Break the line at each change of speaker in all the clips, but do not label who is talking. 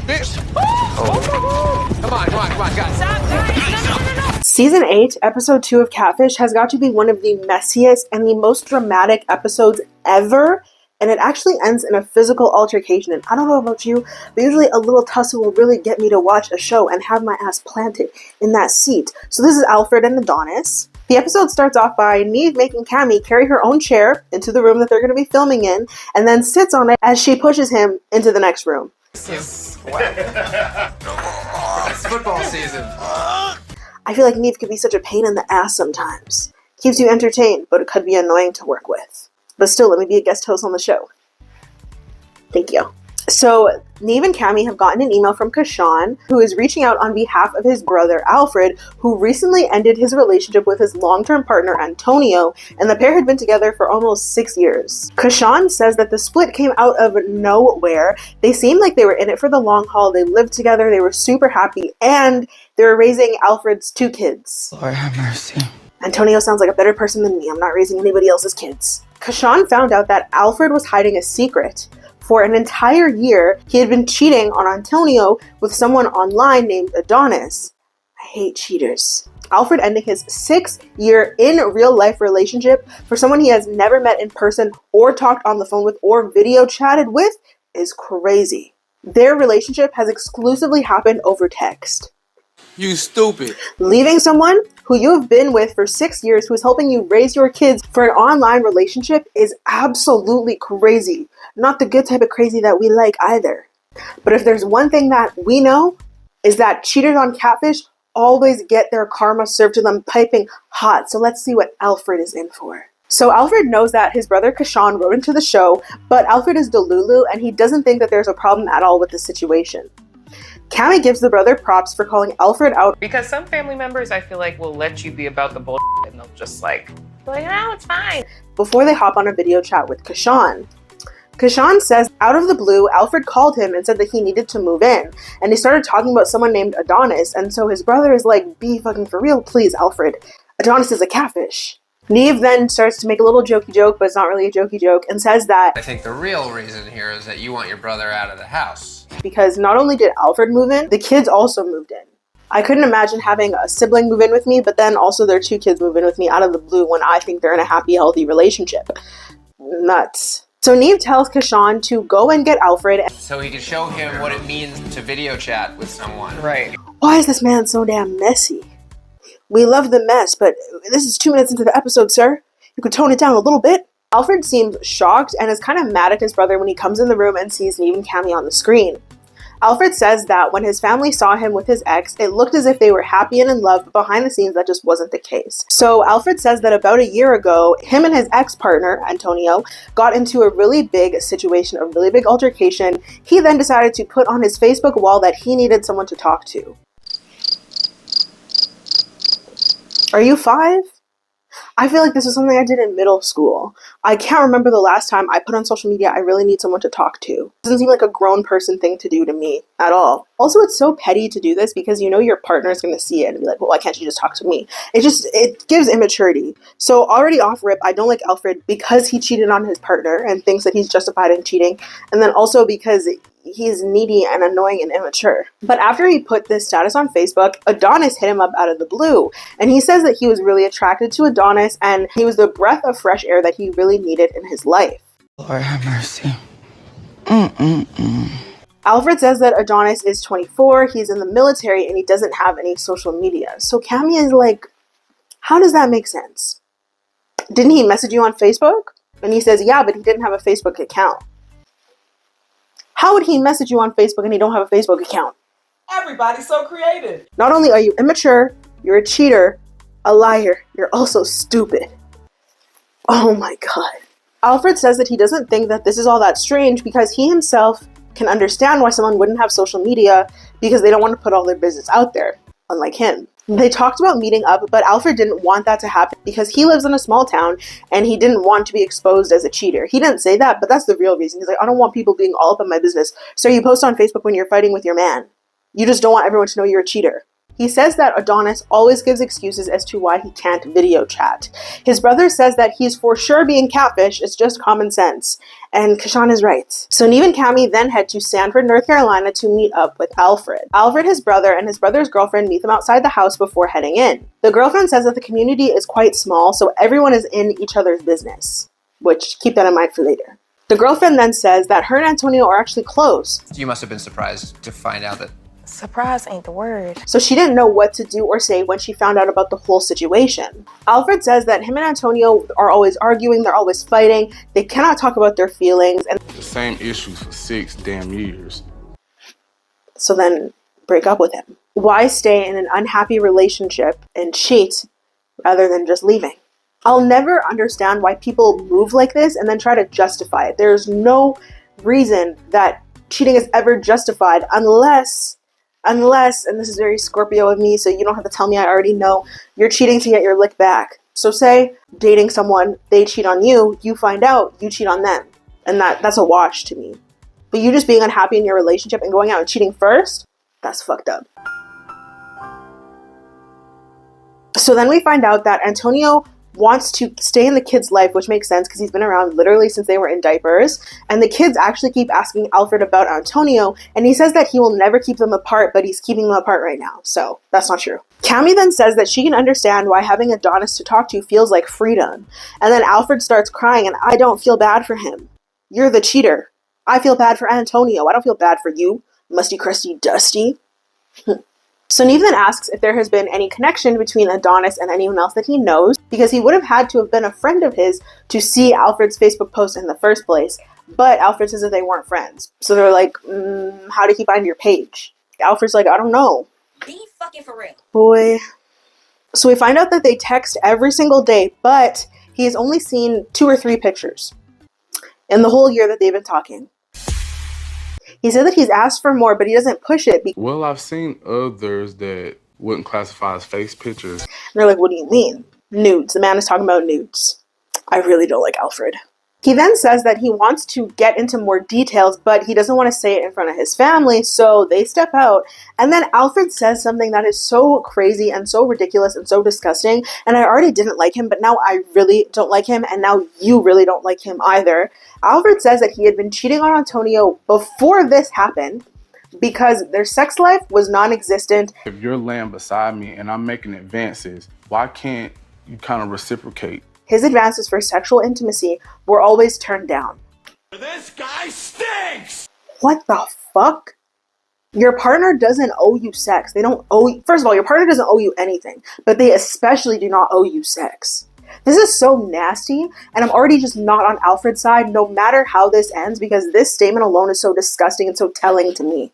Come on, guys.
No. Season 8, Episode 2 of Catfish has got to be one of the messiest and the most dramatic episodes ever, and it actually ends in a physical altercation. And I don't know about you, but usually a little tussle will really get me to watch a show and have my ass planted in that seat. So this is Alfred and Adonis. The episode starts off by Neve making Kamie carry her own chair into the room that they're going to be filming in, and then sits on it as she pushes him into the next room.
Yes. Wow. It's football season.
I feel like Neve could be such a pain in the ass sometimes. Keeps you entertained, but it could be annoying to work with. But still, let me be a guest host on the show. Thank you. So, Neve and Kamie have gotten an email from Kashan, who is reaching out on behalf of his brother, Alfred, who recently ended his relationship with his long-term partner, Antonio, and the pair had been together for almost 6 years. Kashan says that the split came out of nowhere. They seemed like they were in it for the long haul. They lived together, they were super happy, and they were raising Alfred's 2 kids.
Lord have mercy.
Antonio sounds like a better person than me. I'm not raising anybody else's kids. Kashan found out that Alfred was hiding a secret. For an entire year, he had been cheating on Antonio with someone online named Adonis. I hate cheaters. Alfred ending his 6-year in-real-life relationship for someone he has never met in person or talked on the phone with or video chatted with is crazy. Their relationship has exclusively happened over text.
You stupid.
Leaving someone who you have been with for 6 years, who is helping you raise your kids for an online relationship is absolutely crazy. Not the good type of crazy that we like either. But if there's one thing that we know, is that cheaters on Catfish always get their karma served to them piping hot. So let's see what Alfred is in for. So Alfred knows that his brother Kashan wrote into the show, but Alfred is Delulu and he doesn't think that there's a problem at all with the situation. Kamie gives the brother props for calling Alfred out.
Because some family members, I feel like, will let you be about the bullshit and they'll just be like, no, it's fine.
Before they hop on a video chat with Kashan. Kashan says, out of the blue, Alfred called him and said that he needed to move in. And he started talking about someone named Adonis. And so his brother is like, be fucking for real, please, Alfred. Adonis is a catfish. Neve then starts to make a little jokey joke, but it's not really a jokey joke, and says that
I think the real reason here is that you want your brother out of the house.
Because not only did Alfred move in, the kids also moved in. I couldn't imagine having a sibling move in with me, but then also their 2 kids move in with me out of the blue when I think they're in a happy, healthy relationship. Nuts. So Neve tells Kashan to go and get Alfred.
So he can show him what it means to video chat with someone.
Right.
Why is this man so damn messy? We love the mess, but this is 2 minutes into the episode, sir. You could tone it down a little bit. Alfred seems shocked and is kind of mad at his brother when he comes in the room and sees Neve and Kamie on the screen. Alfred says that when his family saw him with his ex, it looked as if they were happy and in love, but behind the scenes that just wasn't the case. So Alfred says that about a year ago, him and his ex-partner, Antonio, got into a really big situation, a really big altercation. He then decided to put on his Facebook wall that he needed someone to talk to. Are you 5? I feel like this is something I did in middle school. I can't remember the last time I put on social media, I really need someone to talk to. It doesn't seem like a grown person thing to do to me at all. Also, it's so petty to do this because you know your partner is going to see it and be like, well, why can't you just talk to me? It gives immaturity. So already off rip, I don't like Alfred because he cheated on his partner and thinks that he's justified in cheating. And then also because he's needy and annoying and immature. But after he put this status on Facebook, Adonis hit him up out of the blue. And he says that he was really attracted to Adonis and he was the breath of fresh air that he really needed in his life.
Lord have mercy.
Alfred says that Adonis is 24, he's in the military, and he doesn't have any social media. So Kamie is like, how does that make sense? Didn't he message you on Facebook? And he says, yeah, but he didn't have a Facebook account. How would he message you on Facebook and he don't have a Facebook account?
Everybody's so creative.
Not only are you immature, you're a cheater, a liar, you're also stupid. Oh my God. Alfred says that he doesn't think that this is all that strange because he himself can understand why someone wouldn't have social media because they don't want to put all their business out there, unlike him. They talked about meeting up, but Alfred didn't want that to happen because he lives in a small town and he didn't want to be exposed as a cheater. He didn't say that, but that's the real reason. He's like, I don't want people being all up in my business. So you post on Facebook when you're fighting with your man. You just don't want everyone to know you're a cheater. He says that Adonis always gives excuses as to why he can't video chat. His brother says that he's for sure being catfish, it's just common sense. And Kashan is right. So Neve and Kamie then head to Sanford, North Carolina to meet up with Alfred. Alfred, his brother, and his brother's girlfriend meet them outside the house before heading in. The girlfriend says that the community is quite small, so everyone is in each other's business. Which, keep that in mind for later. The girlfriend then says that her and Antonio are actually close.
You must have been surprised to find out that.
Surprise ain't the word.
So she didn't know what to do or say when she found out about the whole situation. Alfred says that him and Antonio are always arguing, they're always fighting, they cannot talk about their feelings. And
the same issues for 6 damn years.
So then break up with him. Why stay in an unhappy relationship and cheat rather than just leaving? I'll never understand why people move like this and then try to justify it. There's no reason that cheating is ever justified unless, and this is very Scorpio of me, so you don't have to tell me, I already know, you're cheating to get your lick back. So say, dating someone, they cheat on you, you find out, you cheat on them. And that's a wash to me. But you just being unhappy in your relationship and going out and cheating first, that's fucked up. So then we find out that Antonio wants to stay in the kid's life, which makes sense because he's been around literally since they were in diapers. And the kids actually keep asking Alfred about Antonio, and he says that he will never keep them apart, but he's keeping them apart right now. So that's not true. Kamie then says that she can understand why having Adonis to talk to feels like freedom. And then Alfred starts crying, and I don't feel bad for him. You're the cheater. I feel bad for Antonio. I don't feel bad for you, musty, crusty, dusty. So Neve then asks if there has been any connection between Adonis and anyone else that he knows, because he would have had to have been a friend of his to see Alfred's Facebook post in the first place. But Alfred says that they weren't friends. So they're like, how did he find your page? Alfred's like, I don't know.
Be fucking for real.
Boy. So we find out that they text every single day, but he has only seen 2 or 3 pictures in the whole year that they've been talking. He said that he's asked for more, but he doesn't push it.
Well, I've seen others that wouldn't classify as face pictures.
And they're like, what do you mean? Nudes. The man is talking about nudes. I really don't like Alfred. He then says that he wants to get into more details, but he doesn't want to say it in front of his family, so they step out. And then Alfred says something that is so crazy and so ridiculous and so disgusting, and I already didn't like him, but now I really don't like him, and now you really don't like him either. Alfred says that he had been cheating on Antonio before this happened because their sex life was non-existent.
If you're laying beside me and I'm making advances, why can't you kind of reciprocate?
His advances for sexual intimacy were always turned down.
This guy stinks!
What the fuck? Your partner doesn't owe you sex. They don't owe you. First of all, your partner doesn't owe you anything, but they especially do not owe you sex. This is so nasty, and I'm already just not on Alfred's side, no matter how this ends, because this statement alone is so disgusting and so telling to me.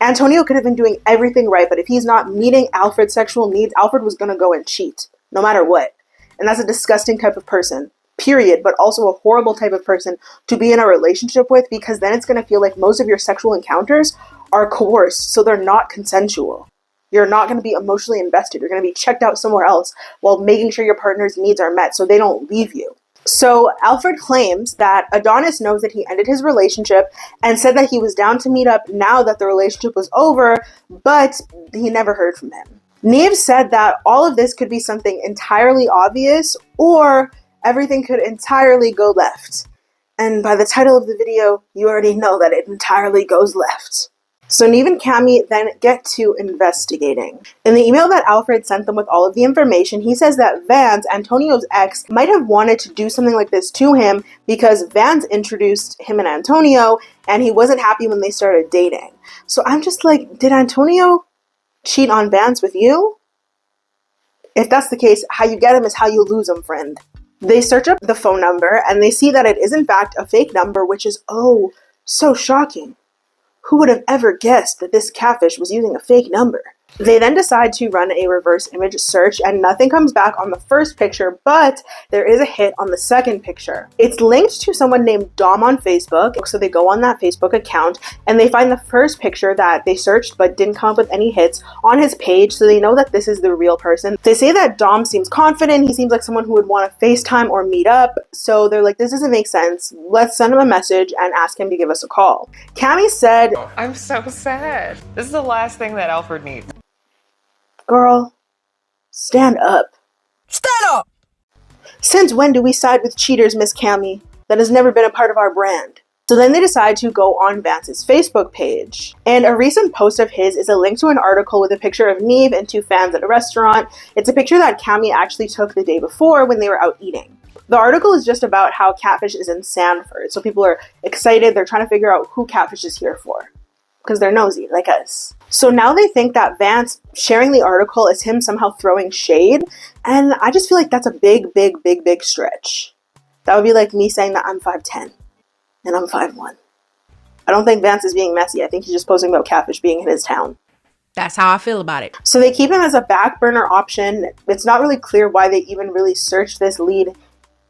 Antonio could have been doing everything right, but if he's not meeting Alfred's sexual needs, Alfred was going to go and cheat, no matter what. And that's a disgusting type of person, period, but also a horrible type of person to be in a relationship with, because then it's going to feel like most of your sexual encounters are coerced, so they're not consensual. You're not going to be emotionally invested. You're going to be checked out somewhere else while making sure your partner's needs are met so they don't leave you. So Alfred claims that Adonis knows that he ended his relationship and said that he was down to meet up now that the relationship was over, but he never heard from him. Neve said that all of this could be something entirely obvious, or everything could entirely go left. And by the title of the video, you already know that it entirely goes left. So Neve and Kamie then get to investigating. In the email that Alfred sent them with all of the information, he says that Vance, Antonio's ex, might have wanted to do something like this to him because Vance introduced him and Antonio, and he wasn't happy when they started dating. So I'm just like, did Antonio cheat on Vance with you? If that's the case, how you get him is how you lose him, friend. They search up the phone number, and they see that it is in fact a fake number, which is, oh, so shocking. Who would have ever guessed that this catfish was using a fake number? They then decide to run a reverse image search, and nothing comes back on the first picture, but there is a hit on the second picture. It's linked to someone named Dom on Facebook, so they go on that Facebook account, and they find the first picture that they searched but didn't come up with any hits on his page, so they know that this is the real person. They say that Dom seems confident, he seems like someone who would want to FaceTime or meet up, so they're like, this doesn't make sense, let's send him a message and ask him to give us a call. Kamie said,
I'm so sad. This is the last thing that Alfred needs.
Girl, stand up.
Stand up!
Since when do we side with cheaters, Miss Kamie? That has never been a part of our brand. So then they decide to go on Vance's Facebook page. And a recent post of his is a link to an article with a picture of Neve and two fans at a restaurant. It's a picture that Kamie actually took the day before when they were out eating. The article is just about how Catfish is in Sanford. So people are excited. They're trying to figure out who Catfish is here for. Because they're nosy, like us. So now they think that Vance sharing the article is him somehow throwing shade. And I just feel like that's a big stretch. That would be like me saying that I'm 5'10". And I'm 5'1". I don't think Vance is being messy. I think he's just posting about Catfish being in his town.
That's how I feel about it.
So they keep him as a back burner option. It's not really clear why they even really searched this lead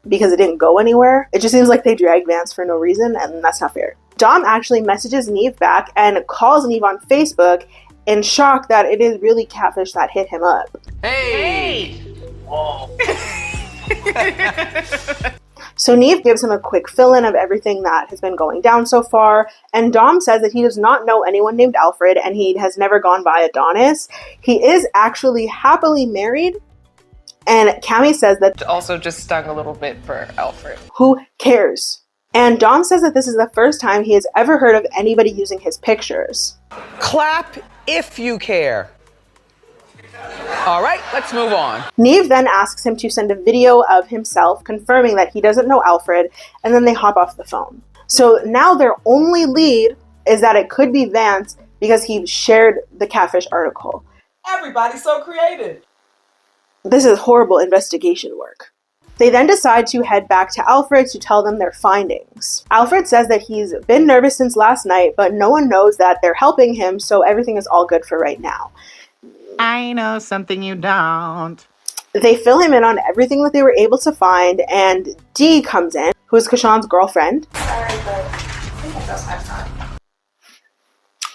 because it didn't go anywhere. It just seems like they dragged Vance for no reason, and that's not fair. Dom actually messages Neve back and calls Neve on Facebook in shock that it is really Catfish that hit him up.
Hey! Whoa.
So Neve gives him a quick fill-in of everything that has been going down so far, and Dom says that he does not know anyone named Alfred and he has never gone by Adonis. He is actually happily married, and Kamie says that
Also just stung a little bit for Alfred.
who cares? And Dom says that this is the first time he has ever heard of anybody using his pictures.
Clap if you care. All right, let's move on.
Neve then asks him to send a video of himself confirming that he doesn't know Alfred, and then they hop off the phone. So now their only lead is that it could be Vance because he shared the Catfish article.
Everybody's so creative.
This is horrible investigation work. They then decide to head back to Alfred to tell them their findings. Alfred says that he's been nervous since last night, but no one knows that they're helping him, so everything is all good for right now.
I know something you don't.
They fill him in on everything that they were able to find, and Dee comes in, who is Kashawn's girlfriend.
Sorry, but I think I just have time.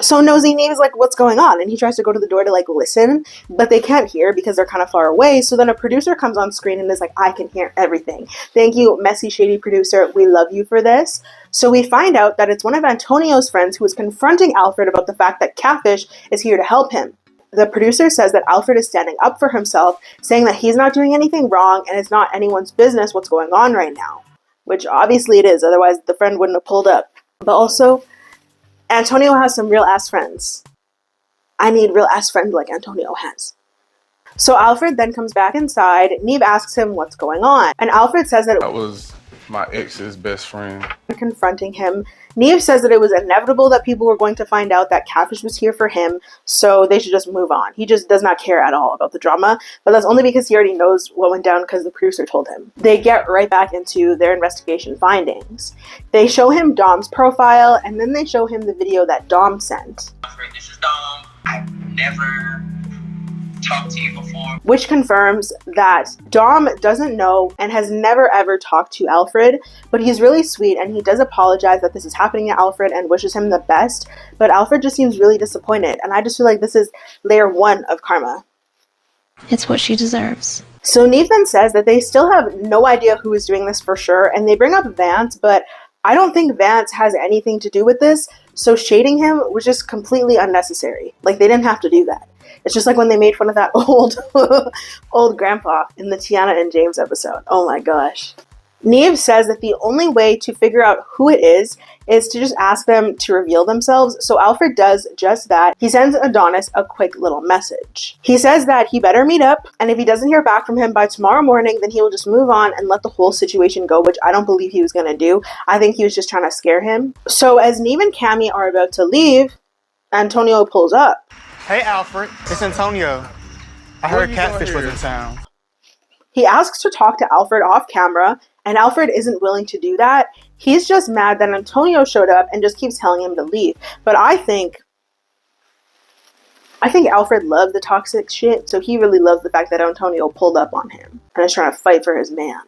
So nosy Neve is like, what's going on? And he tries to go to the door to like listen, but they can't hear because they're kind of far away. So then a producer comes on screen and is like, I can hear everything. Thank you, messy, shady producer. We love you for this. So we find out that it's one of Antonio's friends who is confronting Alfred about the fact that Catfish is here to help him. The producer says that Alfred is standing up for himself, saying that he's not doing anything wrong and it's not anyone's business what's going on right now. Which obviously it is, otherwise the friend wouldn't have pulled up. But also, Antonio has some real-ass friends. I need real-ass friends like Antonio has. So Alfred then comes back inside. Neve asks him what's going on. And Alfred says that
That was my ex's best friend.
Confronting him. Neve says that it was inevitable that people were going to find out that Catfish was here for him, so they should just move on. He just does not care at all about the drama, but that's only because he already knows what went down because the producer told him. They get right back into their investigation findings. They show him Dom's profile, and then they show him the video that Dom sent.
This is Dom. I've never talked to you before.
Which confirms that Dom doesn't know and has never ever talked to Alfred, but he's really sweet and he does apologize that this is happening to Alfred and wishes him the best, but Alfred just seems really disappointed, and I just feel like this is layer 1 of karma.
It's what she deserves.
So Neve then says that they still have no idea who is doing this for sure, and they bring up Vance, but I don't think Vance has anything to do with this, so shading him was just completely unnecessary. Like, they didn't have to do that. It's just like when they made fun of that old grandpa in the Tiana and James episode. Oh my gosh. Neve says that the only way to figure out who it is to just ask them to reveal themselves. So Alfred does just that. He sends Adonis a quick little message. He says that he better meet up, and if he doesn't hear back from him by tomorrow morning, then he will just move on and let the whole situation go, which I don't believe he was going to do. I think he was just trying to scare him. So as Neve and Kamie are about to leave, Antonio pulls up.
Hey, Alfred. It's Antonio. I heard Catfish was in town.
He asks to talk to Alfred off camera, and Alfred isn't willing to do that. He's just mad that Antonio showed up and just keeps telling him to leave. But I think Alfred loves the toxic shit, so he really loves the fact that Antonio pulled up on him and is trying to fight for his man.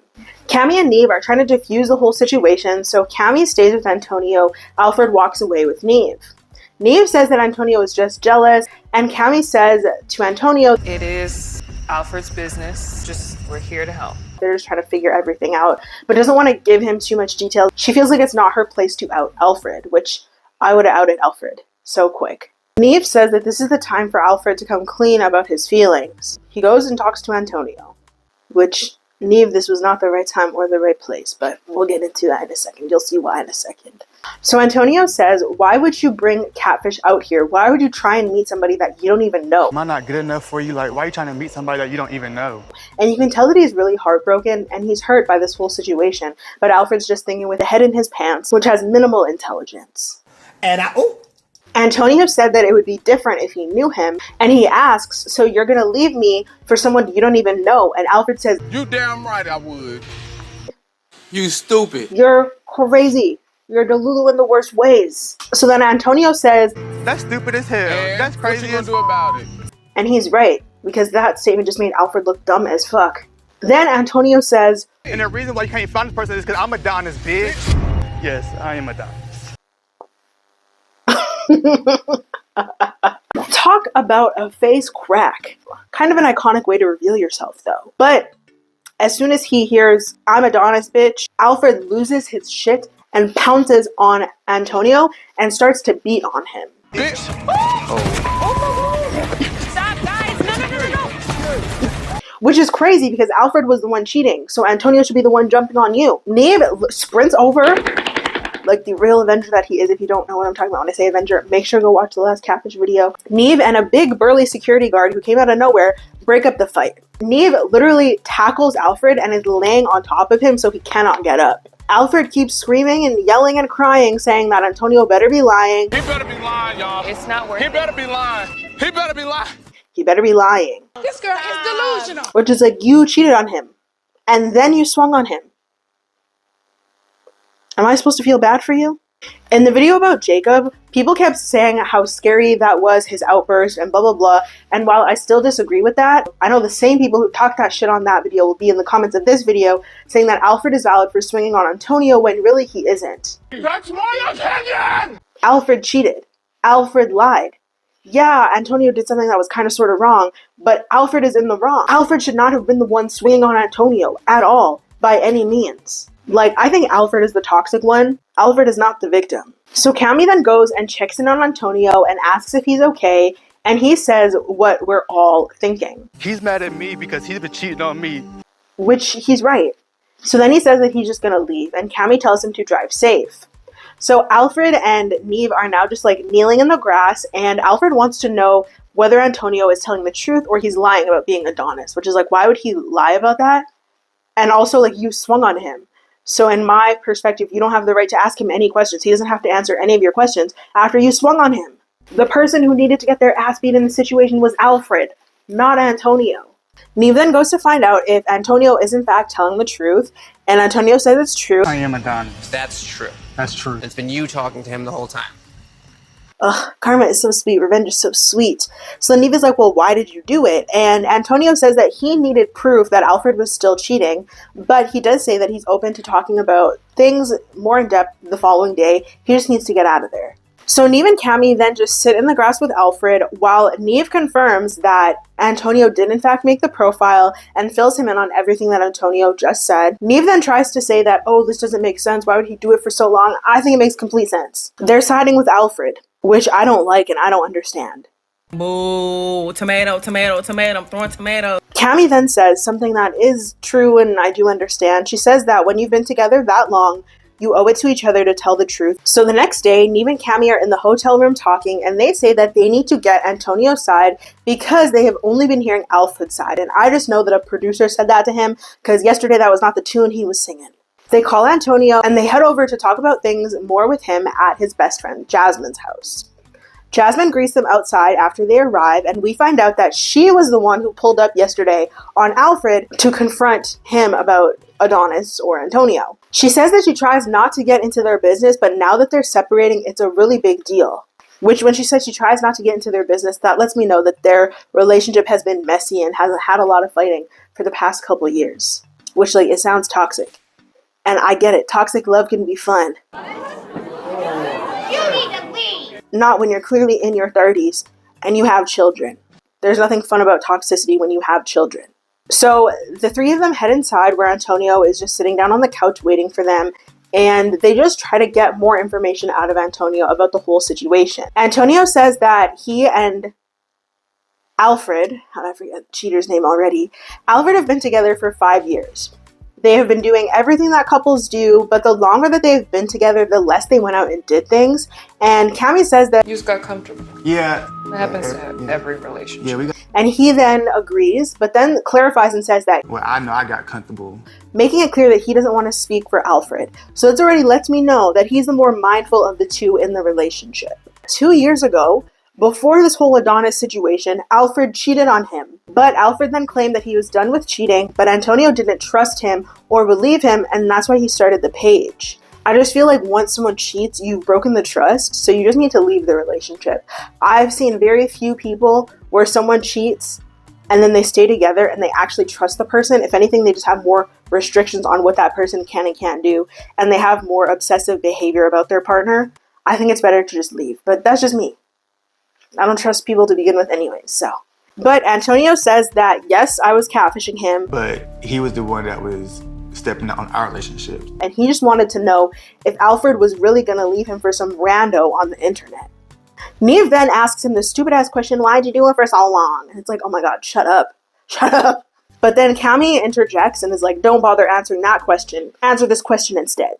Kamie and Neve are trying to defuse the whole situation, so Kamie stays with Antonio. Alfred walks away with Neve. Neve says that Antonio is just jealous, and Kamie says to Antonio,
it is Alfred's business, just we're here to help.
They're just trying to figure everything out, but doesn't want to give him too much detail. She feels like it's not her place to out Alfred, which I would have outed Alfred so quick. Neve says that this is the time for Alfred to come clean about his feelings. He goes and talks to Antonio, which, Neve, this was not the right time or the right place, but we'll get into that in a second. You'll see why in a second. So Antonio says, why would you bring Catfish out here? Why would you try and meet somebody that you don't even know?
Am I not good enough for you? Like, why are you trying to meet somebody that you don't even know?
And you can tell that he's really heartbroken and he's hurt by this whole situation, but Alfred's just thinking with the head in his pants, which has minimal intelligence. Antonio said that it would be different if he knew him, and he asks, so you're gonna leave me for someone you don't even know? And Alfred says,
You damn right I would. You stupid.
you're crazy. You're Delulu in the worst ways. So then Antonio says,
That's stupid as hell.
And
That's crazy
what you
as
gonna do about it?
and he's right, because that statement just made Alfred look dumb as fuck. Then Antonio says,
And the reason why you can't find this person is because I'm Adonis, bitch. Yes, I am Adonis.
talk about a face crack. Kind of an iconic way to reveal yourself, though. But as soon as he hears, I'm Adonis, bitch, Alfred loses his shit and pounces on Antonio and starts to beat on him.
Bitch.
Stop, guys! No.
Which is crazy because Alfred was the one cheating, so Antonio should be the one jumping on you. Neve sprints over, like the real Avenger that he is. If you don't know what I'm talking about when I say Avenger, make sure to go watch the last Catfish video. Neve and a big burly security guard who came out of nowhere break up the fight. Neve literally tackles Alfred and is laying on top of him so he cannot get up. Alfred keeps screaming and yelling and crying, saying that Antonio better be lying.
He better be lying, y'all.
It's not worth
He
it.
better be lying. He better be lying.
He better be lying.
This girl is delusional.
Which is like, you cheated on him. And then you swung on him. Am I supposed to feel bad for you? In the video about Jacob, people kept saying how scary that was, his outburst, and blah blah blah. And while I still disagree with that, I know the same people who talked that shit on that video will be in the comments of this video saying that Alfred is valid for swinging on Antonio when really he isn't.
That's my opinion!
Alfred cheated. Alfred lied. Yeah, Antonio did something that was kind of sort of wrong, but Alfred is in the wrong. Alfred should not have been the one swinging on Antonio at all, by any means. Like, I think Alfred is the toxic one. Alfred is not the victim. So Kamie then goes and checks in on Antonio and asks if he's okay, and he says what we're all thinking.
He's mad at me because he's been cheating on me.
Which he's right. So then he says that he's just gonna leave, and Kamie tells him to drive safe. So Alfred and Neve are now just like kneeling in the grass, and Alfred wants to know whether Antonio is telling the truth or he's lying about being Adonis, which is like, why would he lie about that? And also, like, you swung on him. So in my perspective, you don't have the right to ask him any questions. He doesn't have to answer any of your questions after you swung on him. The person who needed to get their ass beat in the situation was Alfred, not Antonio. Neve then goes to find out if Antonio is in fact telling the truth, and Antonio says it's true.
I am Adonis.
That's true.
That's true.
It's been you talking to him the whole time.
Ugh, karma is so sweet, revenge is so sweet. So Neve is like, well, why did you do it? And Antonio says that he needed proof that Alfred was still cheating, but he does say that he's open to talking about things more in depth the following day. He just needs to get out of there. So Neve and Kamie then just sit in the grass with Alfred while Neve confirms that Antonio did in fact make the profile and fills him in on everything that Antonio just said. Neve then tries to say that, oh, this doesn't make sense. Why would he do it for so long? I think it makes complete sense. They're siding with Alfred, which I don't like and I don't understand.
Boo, tomato, tomato, tomato, I'm throwing tomato.
Kamie then says something that is true and I do understand. She says that when you've been together that long, you owe it to each other to tell the truth. So the next day, Neve and Kamie are in the hotel room talking, and they say that they need to get Antonio's side because they have only been hearing Alfred's side. And I just know that a producer said that to him because yesterday that was not the tune he was singing. They call Antonio and they head over to talk about things more with him at his best friend Jasmine's house. Jasmine greets them outside after they arrive, and we find out that she was the one who pulled up yesterday on Alfred to confront him about Adonis or Antonio. She says that she tries not to get into their business, but now that they're separating, it's a really big deal. Which, when she says she tries not to get into their business, that lets me know that their relationship has been messy and has had a lot of fighting for the past couple years. Which, like, it sounds toxic. And I get it. Toxic love can be fun.
You need to leave.
Not when you're clearly in your 30s and you have children. There's nothing fun about toxicity when you have children. So the three of them head inside where Antonio is just sitting down on the couch waiting for them. and they just try to get more information out of Antonio about the whole situation. Antonio says that he and Alfred, how did I forget the cheater's name already? Alfred have been together for 5 years. They have been doing everything that couples do, but the longer that they've been together, the less they went out and did things. And Kamie says that
You just got comfortable.
Yeah.
That happens to every relationship.
Yeah, we got.
and he then agrees, but then clarifies and says that,
Well, I know I got comfortable.
making it clear that he doesn't want to speak for Alfred. So it already lets me know that he's the more mindful of the two in the relationship. 2 years ago, before this whole Adonis situation, Alfred cheated on him. But Alfred then claimed that he was done with cheating, but Antonio didn't trust him or believe him, and that's why he started the page. I just feel like once someone cheats, you've broken the trust, so you just need to leave the relationship. I've seen very few people where someone cheats and then they stay together and they actually trust the person. If anything, they just have more restrictions on what that person can and can't do, and they have more obsessive behavior about their partner. I think it's better to just leave, but that's just me. I don't trust people to begin with anyways, so. But Antonio says that, yes, I was catfishing him.
But he was the one that was stepping out on our relationship.
And he just wanted to know if Alfred was really going to leave him for some rando on the internet. Neve then asks him the stupid ass question, why'd you do it for so long? And it's like, oh my god, shut up. Shut up. But then Kamie interjects and is like, don't bother answering that question. Answer this question instead.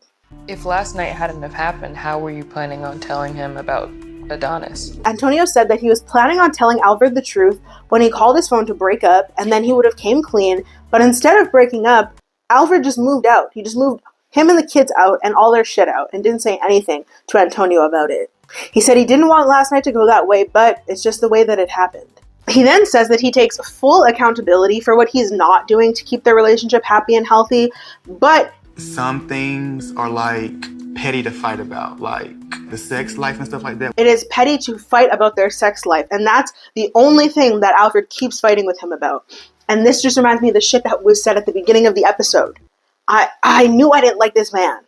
If last night hadn't have happened, how were you planning on telling him about Adonis?
Antonio said that he was planning on telling Alfred the truth when he called his phone to break up, and then he would have came clean, but instead of breaking up, Alfred just moved out. He just moved him and the kids out and all their shit out and didn't say anything to Antonio about it. He said he didn't want last night to go that way, but it's just the way that it happened. He then says that he takes full accountability for what he's not doing to keep their relationship happy and healthy, but
some things are like petty to fight about, like the sex life and stuff like that.
It is petty to fight about their sex life, and that's the only thing that Alfred keeps fighting with him about. And this just reminds me of the shit that was said at the beginning of the episode. I knew I didn't like this man.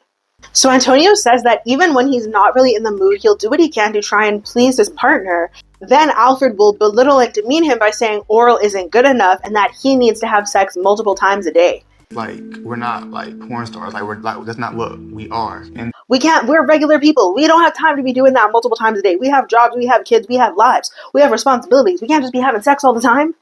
So Antonio says that even when he's not really in the mood, he'll do what he can to try and please his partner. Then Alfred will belittle and demean him by saying oral isn't good enough and that he needs to have sex multiple times a day.
Like, we're not like porn stars. Like, we're like, that's not what we are. And
we're regular people. We don't have time to be doing that multiple times a day. We have jobs, we have kids, we have lives, we have responsibilities. We can't just be having sex all the time.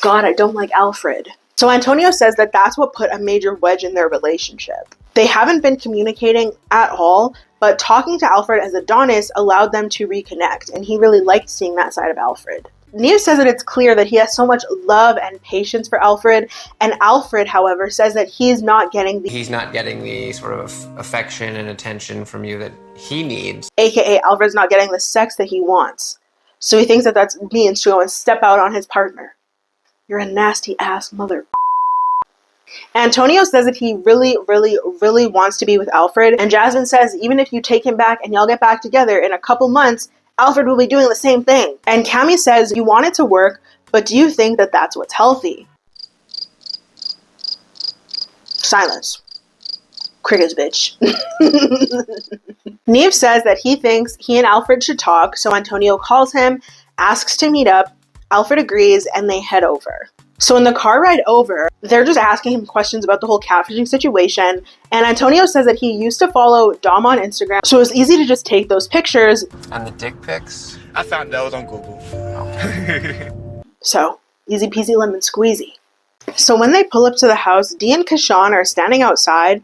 God, I don't like Alfred. So Antonio says that that's what put a major wedge in their relationship. They haven't been communicating at all, but talking to Alfred as Adonis allowed them to reconnect, and he really liked seeing that side of Alfred. Neve says that it's clear that he has so much love and patience for Alfred, and Alfred, however, says that he's not getting the
sort of affection and attention from you that he needs.
AKA Alfred's not getting the sex that he wants. So he thinks that that's means to go and step out on his partner. You're a nasty ass mother. Antonio says that he really, really, really wants to be with Alfred, and Jasmine says even if you take him back and y'all get back together in a couple months, Alfred will be doing the same thing. And Kamie says, you want it to work, but do you think that that's what's healthy? Silence. Crickets, bitch. Neve says that he thinks he and Alfred should talk, so Antonio calls him, asks to meet up, Alfred agrees, and they head over. So in the car ride over, they're just asking him questions about the whole catfishing situation, and Antonio says that he used to follow Dom on Instagram, so it was easy to just take those pictures.
And the dick pics?
I found those on Google.
So, easy peasy lemon squeezy. So when they pull up to the house, Dee and Kashawn are standing outside,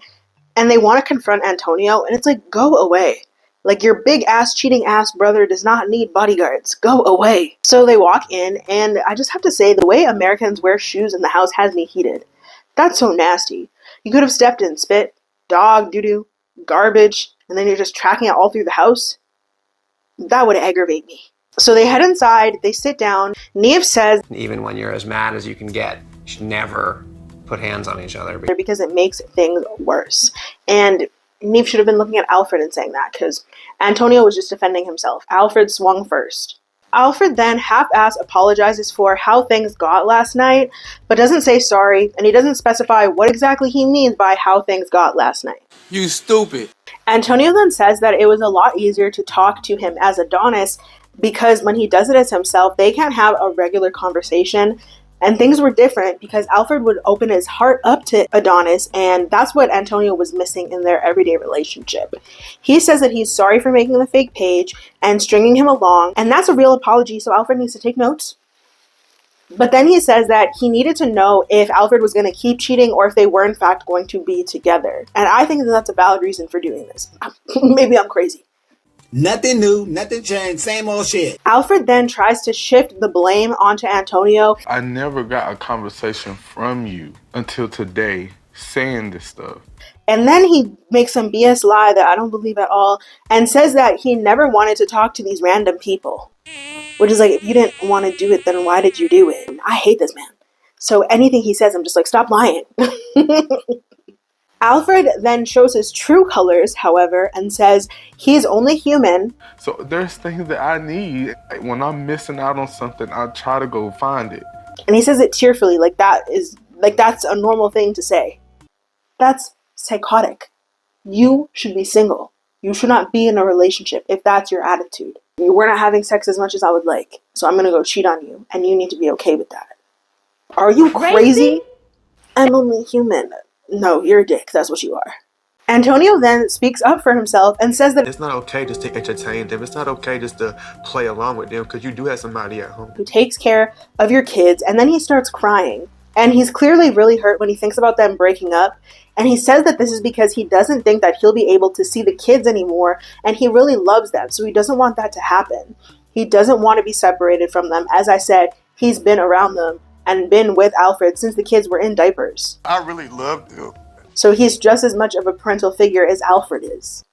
and they want to confront Antonio, and it's like, go away. Like, your big-ass, cheating-ass brother does not need bodyguards. Go away. So they walk in, and I just have to say, the way Americans wear shoes in the house has me heated. That's so nasty. You could have stepped in spit, dog, doo-doo, garbage, and then you're just tracking it all through the house. That would aggravate me. So they head inside, they sit down. Neve says,
even when you're as mad as you can get, you should never put hands on each other.
Because it makes things worse. And Neve should have been looking at Alfred and saying that, because Antonio was just defending himself. Alfred swung first. Alfred then half-ass apologizes for how things got last night, but doesn't say sorry, and he doesn't specify what exactly he means by how things got last night.
You stupid.
Antonio then says that it was a lot easier to talk to him as Adonis, because when he does it as himself, they can't have a regular conversation, And things were different because Alfred would open his heart up to Adonis, and that's what Antonio was missing in their everyday relationship. He says that he's sorry for making the fake page and stringing him along, and that's a real apology, so Alfred needs to take notes. But then he says that he needed to know if Alfred was going to keep cheating or if they were in fact going to be together. And I think that that's a valid reason for doing this. Maybe I'm crazy.
Nothing new, nothing changed, same old shit.
Alfred then tries to shift the blame onto Antonio.
I never got a conversation from you until today saying this stuff.
And then he makes some BS lie that I don't believe at all and says that he never wanted to talk to these random people. Which is like, if you didn't want to do it, then why did you do it? I hate this man. So anything he says, I'm just like, stop lying. Alfred then shows his true colors, however, and says he's only human.
So there's things that I need. When I'm missing out on something, I try to go find it.
And he says it tearfully, like that's a normal thing to say. That's psychotic. You should be single. You should not be in a relationship if that's your attitude. We're not having sex as much as I would like, so I'm gonna go cheat on you, and you need to be okay with that. Are you crazy? I'm only human. No, you're a dick. That's what you are. Antonio then speaks up for himself and says that
it's not okay just to entertain them. It's not okay just to play along with them because you do have somebody at home
who takes care of your kids. And then he starts crying. And he's clearly really hurt when he thinks about them breaking up. And he says that this is because he doesn't think that he'll be able to see the kids anymore. And he really loves them. So he doesn't want that to happen. He doesn't want to be separated from them. As I said, he's been around them and been with Alfred since the kids were in diapers.
I really loved them.
So he's just as much of a parental figure as Alfred is.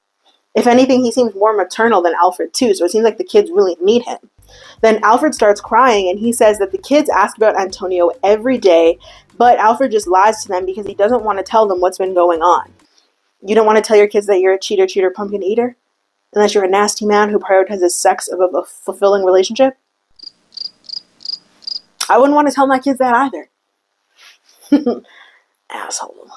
If anything, he seems more maternal than Alfred too, so it seems like the kids really need him. Then Alfred starts crying and he says that the kids ask about Antonio every day, but Alfred just lies to them because he doesn't want to tell them what's been going on. You don't want to tell your kids that you're a cheater, pumpkin eater? Unless you're a nasty man who prioritizes sex above a fulfilling relationship? I wouldn't want to tell my kids that either. Asshole.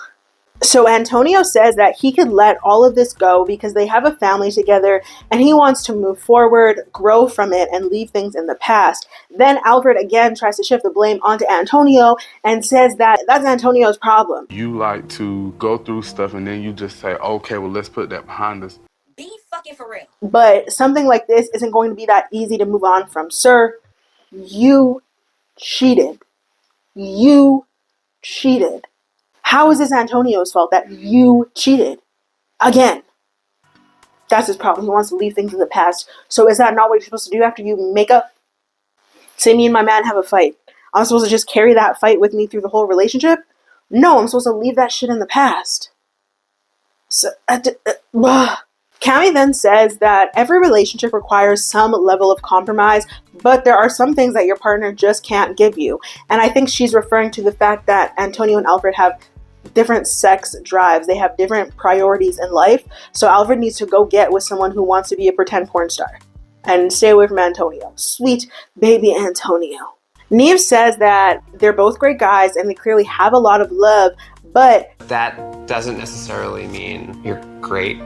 So Antonio says that he could let all of this go because they have a family together and he wants to move forward, grow from it, and leave things in the past. Then Alfred again tries to shift the blame onto Antonio and says that that's Antonio's problem.
You like to go through stuff and then you just say, okay, well, let's put that behind us.
Be fucking for real.
But something like this isn't going to be that easy to move on from. Sir, you cheated. You cheated. How is this Antonio's fault that you cheated? Again. That's his problem. He wants to leave things in the past. So is that not what you're supposed to do after you make up? Say me and my man have a fight. I'm supposed to just carry that fight with me through the whole relationship? No, I'm supposed to leave that shit in the past. So, Kamie then says that every relationship requires some level of compromise, but there are some things that your partner just can't give you. And I think she's referring to the fact that Antonio and Alfred have different sex drives. They have different priorities in life. So Alfred needs to go get with someone who wants to be a pretend porn star and stay away from Antonio. Sweet baby Antonio. Neve says that they're both great guys and they clearly have a lot of love, but
that doesn't necessarily mean you're great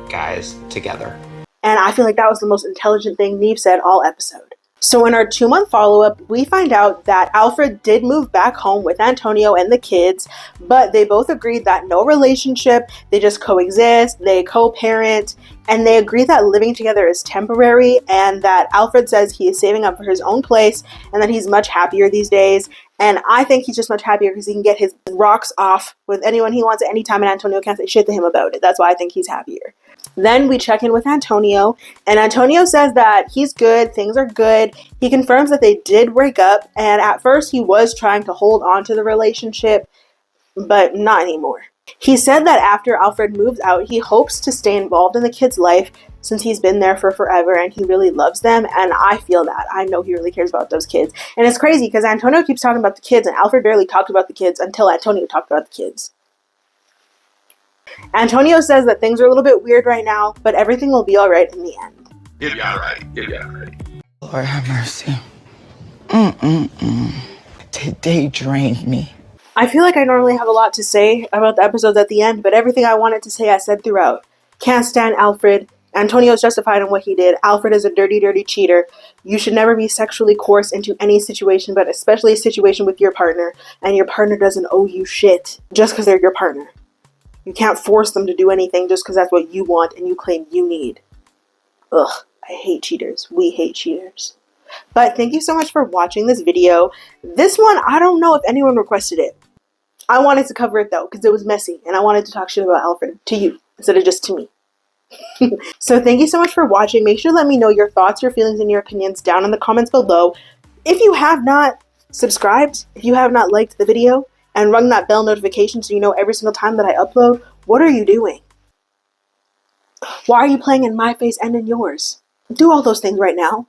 guys together.
And I feel like that was the most intelligent thing Neve said all episode. So in our 2-month follow-up, we find out that Alfred did move back home with Antonio and the kids, but they both agreed that no relationship, they just coexist, they co-parent, and they agree that living together is temporary, and that Alfred says he is saving up for his own place, and that he's much happier these days. And I think he's just much happier because he can get his rocks off with anyone he wants at any time, and Antonio can't say shit to him about it. That's why I think he's happier. Then we check in with Antonio, and Antonio says that he's good, things are good. He confirms that they did break up, and at first he was trying to hold on to the relationship, but not anymore. He said that after Alfred moves out, he hopes to stay involved in the kid's life since he's been there for forever and he really loves them, and I feel that. I know he really cares about those kids. And it's crazy because Antonio keeps talking about the kids, and Alfred barely talked about the kids until Antonio talked about the kids. Antonio says that things are a little bit weird right now, but everything will be alright in the end.
It'll be alright. It'll be alright.
Lord have mercy. Today drained me.
I feel like I normally have a lot to say about the episodes at the end, but everything I wanted to say I said throughout. Can't stand Alfred, Antonio's justified in what he did. Alfred is a dirty, dirty cheater. You should never be sexually coerced into any situation, but especially a situation with your partner, and your partner doesn't owe you shit just because they're your partner. You can't force them to do anything just because that's what you want and you claim you need. Ugh, I hate cheaters. We hate cheaters. But thank you so much for watching this video. This one, I don't know if anyone requested it. I wanted to cover it though, because it was messy, and I wanted to talk shit about Alfred to you, instead of just to me. So thank you so much for watching. Make sure to let me know your thoughts, your feelings, and your opinions down in the comments below. If you have not subscribed, if you have not liked the video, and rung that bell notification so you know every single time that I upload, what are you doing? Why are you playing in my face and in yours? Do all those things right now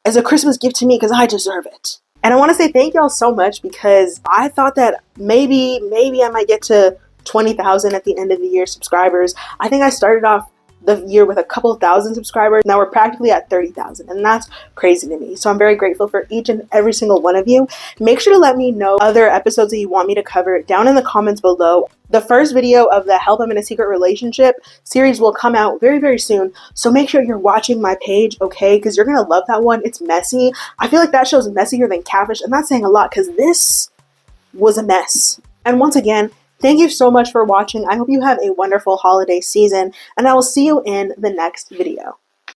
as a Christmas gift to me, because I deserve it. And I want to say thank y'all so much, because I thought that maybe I might get to 20,000 at the end of the year subscribers. I think I started off the year with a couple thousand subscribers. Now we're practically at 30,000, and that's crazy to me. So I'm very grateful for each and every single one of you. Make sure to let me know other episodes that you want me to cover down in the comments below. The first video of the Help I'm in a Secret Relationship series will come out very, very soon. So make sure you're watching my page, okay? Because you're going to love that one. It's messy. I feel like that show's messier than Catfish, and that's saying a lot, because this was a mess. And once again, thank you so much for watching. I hope you have a wonderful holiday season, and I will see you in the next video.